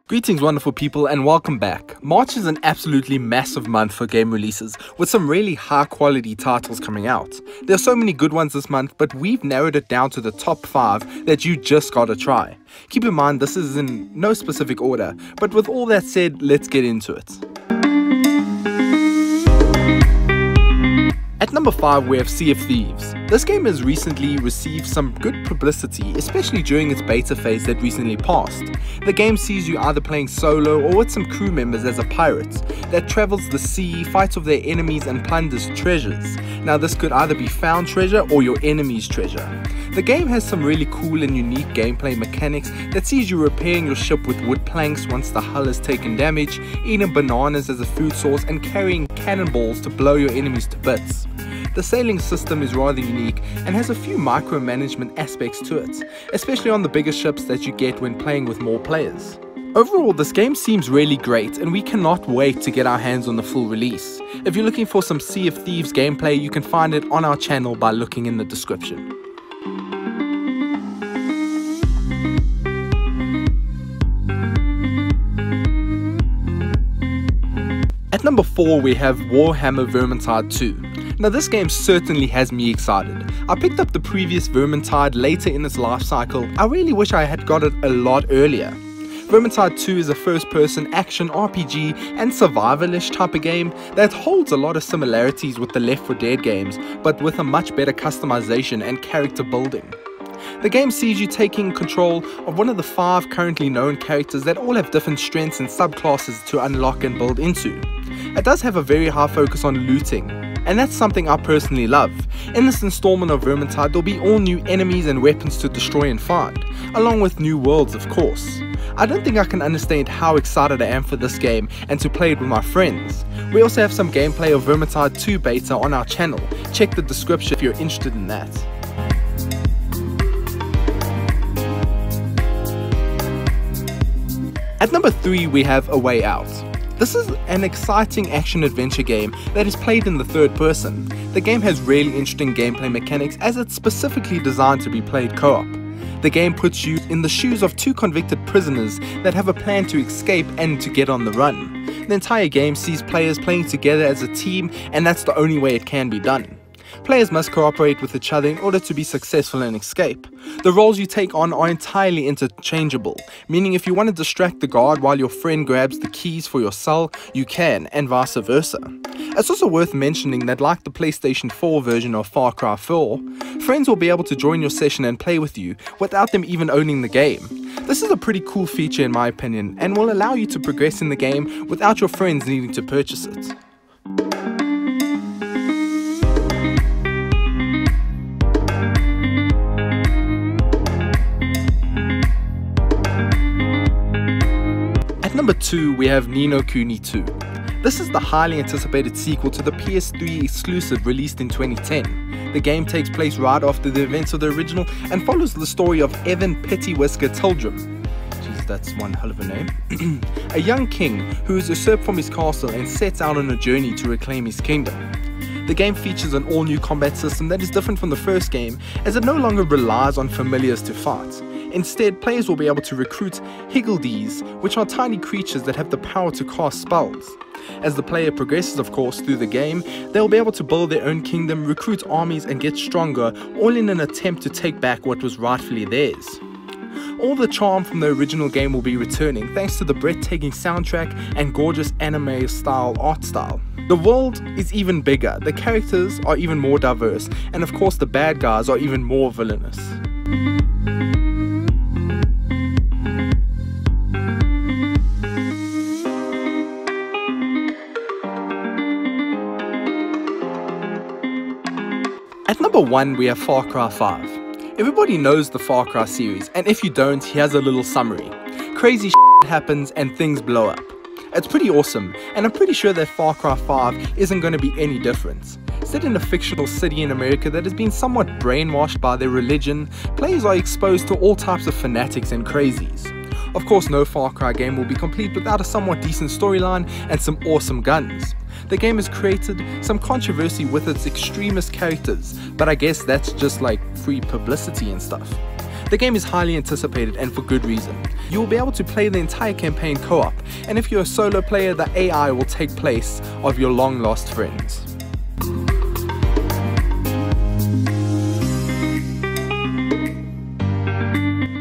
Greetings wonderful people and welcome back. March is an absolutely massive month for game releases with some really high quality titles coming out. There are so many good ones this month, but we've narrowed it down to the top 5 that you just gotta try. Keep in mind this is in no specific order, but with all that said, let's get into it. At number 5 we have Sea of Thieves. This game has recently received some good publicity, especially during its beta phase that recently passed. The game sees you either playing solo or with some crew members as a pirate that travels the sea, fights off their enemies and plunders treasures. Now this could either be found treasure or your enemy's treasure. The game has some really cool and unique gameplay mechanics that sees you repairing your ship with wood planks once the hull has taken damage, eating bananas as a food source and carrying cannonballs to blow your enemies to bits. The sailing system is rather unique and has a few micromanagement aspects to it, especially on the bigger ships that you get when playing with more players. Overall, this game seems really great and we cannot wait to get our hands on the full release. If you're looking for some Sea of Thieves gameplay, you can find it on our channel by looking in the description. At number 4 we have Warhammer Vermintide 2. Now this game certainly has me excited. I picked up the previous Vermintide later in its life cycle. I really wish I had got it a lot earlier. Vermintide 2 is a first-person action RPG and survival-ish type of game that holds a lot of similarities with the Left 4 Dead games, but with a much better customization and character building. The game sees you taking control of one of the 5 currently known characters that all have different strengths and subclasses to unlock and build into. It does have a very high focus on looting, and that's something I personally love. In this installment of Vermintide, there'll be all new enemies and weapons to destroy and find, along with new worlds of course. I don't think I can understand how excited I am for this game and to play it with my friends. We also have some gameplay of Vermintide 2 beta on our channel. Check the description if you're interested in that. At number 3 we have A Way Out. This is an exciting action-adventure game that is played in the third person. The game has really interesting gameplay mechanics as it's specifically designed to be played co-op. The game puts you in the shoes of 2 convicted prisoners that have a plan to escape and to get on the run. The entire game sees players playing together as a team, and that's the only way it can be done. Players must cooperate with each other in order to be successful and escape. The roles you take on are entirely interchangeable, meaning if you want to distract the guard while your friend grabs the keys for your cell, you can, and vice versa. It's also worth mentioning that like the PlayStation 4 version of Far Cry 4, friends will be able to join your session and play with you without them even owning the game. This is a pretty cool feature in my opinion, and will allow you to progress in the game without your friends needing to purchase it. At number 2 we have Kuni II. This is the highly anticipated sequel to the PS3 exclusive released in 2010. The game takes place right after the events of the original and follows the story of Evan Pettywhisker Tildrum. Jeez, that's one hell of a name. A young king who is usurped from his castle and sets out on a journey to reclaim his kingdom. The game features an all-new combat system that is different from the first game, as it no longer relies on familiars to fight. Instead, players will be able to recruit Higgledies, which are tiny creatures that have the power to cast spells. As the player progresses, of course, through the game, they will be able to build their own kingdom, recruit armies and get stronger, all in an attempt to take back what was rightfully theirs. All the charm from the original game will be returning thanks to the breathtaking soundtrack and gorgeous anime-style art style. The world is even bigger, the characters are even more diverse, and of course the bad guys are even more villainous. At number 1 we have Far Cry 5. Everybody knows the Far Cry series, and if you don't, here's a little summary. Crazy shit happens and things blow up. It's pretty awesome, and I'm pretty sure that Far Cry 5 isn't going to be any different. Set in a fictional city in America that has been somewhat brainwashed by their religion, players are exposed to all types of fanatics and crazies. Of course, no Far Cry game will be complete without a somewhat decent storyline and some awesome guns. The game has created some controversy with its extremist characters, but I guess that's just like free publicity and stuff. The game is highly anticipated and for good reason. You will be able to play the entire campaign co-op, and if you're a solo player, the AI will take place of your long-lost friends.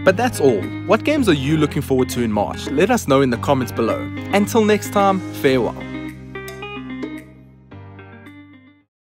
But that's all. What games are you looking forward to in March? Let us know in the comments below. Until next time, farewell.